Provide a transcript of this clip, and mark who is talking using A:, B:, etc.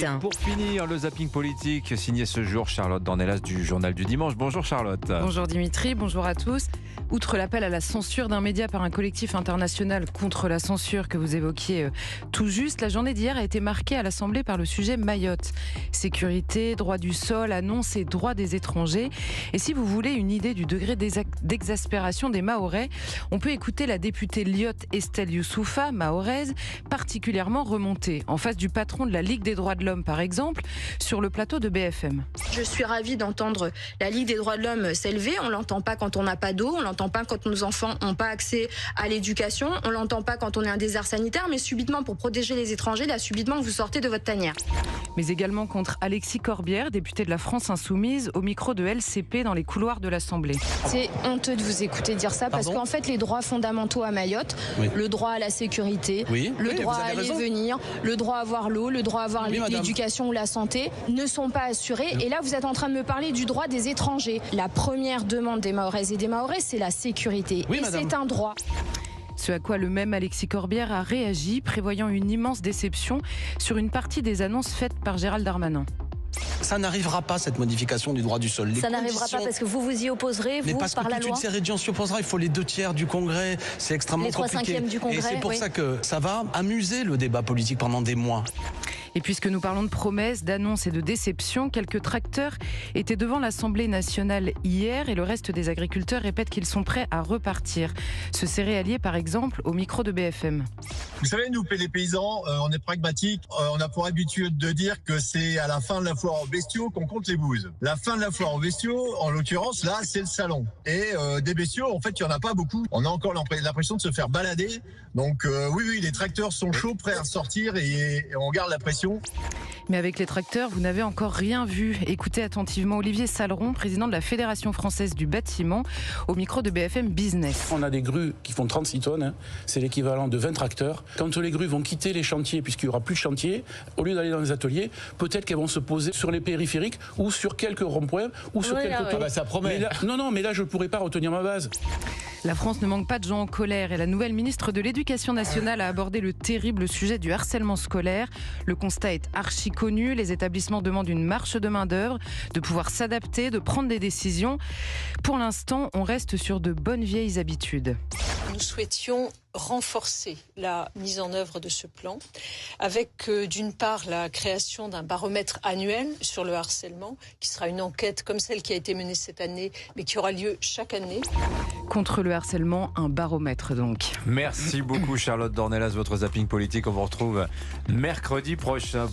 A: Et pour finir, le zapping politique signé ce jour Charlotte Dornelas du Journal du Dimanche. Bonjour Charlotte.
B: Bonjour Dimitri, bonjour à tous. Outre l'appel à la censure d'un média par un collectif international contre la censure que vous évoquiez tout juste, la journée d'hier a été marquée à l'Assemblée par le sujet Mayotte. Sécurité, droit du sol, annonce et droit des étrangers. Et si vous voulez une idée du degré d'exaspération des Mahorais, on peut écouter la députée lyotte Estelle Youssoufa, mahoraise, particulièrement remontée, en face du patron de la Ligue des droits de l'homme par exemple, sur le plateau de BFM.
C: Je suis ravie d'entendre la Ligue des droits de l'homme s'élever. On l'entend pas quand on n'a pas d'eau, on l'entend pas quand nos enfants n'ont pas accès à l'éducation, on l'entend pas quand on est un désert sanitaire, mais subitement pour protéger les étrangers, là subitement vous sortez de votre tanière.
B: Mais également contre Alexis Corbière, député de la France Insoumise, au micro de LCP dans les couloirs de l'Assemblée.
C: C'est honteux de vous écouter dire ça, parce qu'en fait les droits fondamentaux à Mayotte, le droit à la sécurité, le droit à aller venir, le droit à avoir l'eau, le droit à avoir l'éducation ou la santé, ne sont pas assurés. Et là vous êtes en train de me parler du droit des étrangers. La première demande des Mahoraises et des Mahorais, c'est la sécurité. Et c'est un droit.
B: Ce à quoi le même Alexis Corbière a réagi, prévoyant une immense déception sur une partie des annonces faites par Gérald Darmanin.
D: Ça n'arrivera pas, cette modification du droit du sol.
E: Ça n'arrivera pas parce que vous vous y opposerez, vous,
D: parce
E: par
D: que
E: la
D: toute
E: loi.
D: une série de gens s'y opposera. Il faut les 2/3 du Congrès. C'est extrêmement compliqué.
E: Les 3/5 du Congrès.
D: Et c'est pour ça que ça va amuser le débat politique pendant des mois.
B: Et puisque nous parlons de promesses, d'annonces et de déceptions, quelques tracteurs étaient devant l'Assemblée nationale hier et le reste des agriculteurs répètent qu'ils sont prêts à repartir. Ce céréalier, par exemple, au micro de BFM.
F: Vous savez, nous, les paysans, on est pragmatiques. On a pour habitude de dire que c'est à la fin de la foire aux bestiaux qu'on compte les bouses. La fin de la foire aux bestiaux, en l'occurrence, là, c'est le salon. Et des bestiaux, en fait, il n'y en a pas beaucoup. On a encore l'impression de se faire balader. Donc oui, les tracteurs sont chauds, prêts à sortir et on garde la pression.
B: Mais avec les tracteurs, vous n'avez encore rien vu. Écoutez attentivement Olivier Saleron, président de la Fédération française du bâtiment, au micro de BFM Business.
G: On a des grues qui font 36 tonnes, c'est l'équivalent de 20 tracteurs. Quand les grues vont quitter les chantiers, puisqu'il n'y aura plus de chantier, au lieu d'aller dans les ateliers, peut-être qu'elles vont se poser sur les périphériques ou sur quelques ronds-points ou sur quelques tours.
A: Ça promet.
G: Mais là, je ne pourrais pas retenir ma base.
B: La France ne manque pas de gens en colère et la nouvelle ministre de l'Éducation nationale a abordé le terrible sujet du harcèlement scolaire. Le constat est archi connu. Les établissements demandent une marche de main-d'œuvre, de pouvoir s'adapter, de prendre des décisions. Pour l'instant, on reste sur de bonnes vieilles habitudes.
H: Nous souhaitions renforcer la mise en œuvre de ce plan avec d'une part la création d'un baromètre annuel sur le harcèlement qui sera une enquête comme celle qui a été menée cette année mais qui aura lieu chaque année.
B: Contre le harcèlement, un baromètre donc.
A: Merci beaucoup Charlotte Dornelas, votre zapping politique. On vous retrouve mercredi prochain.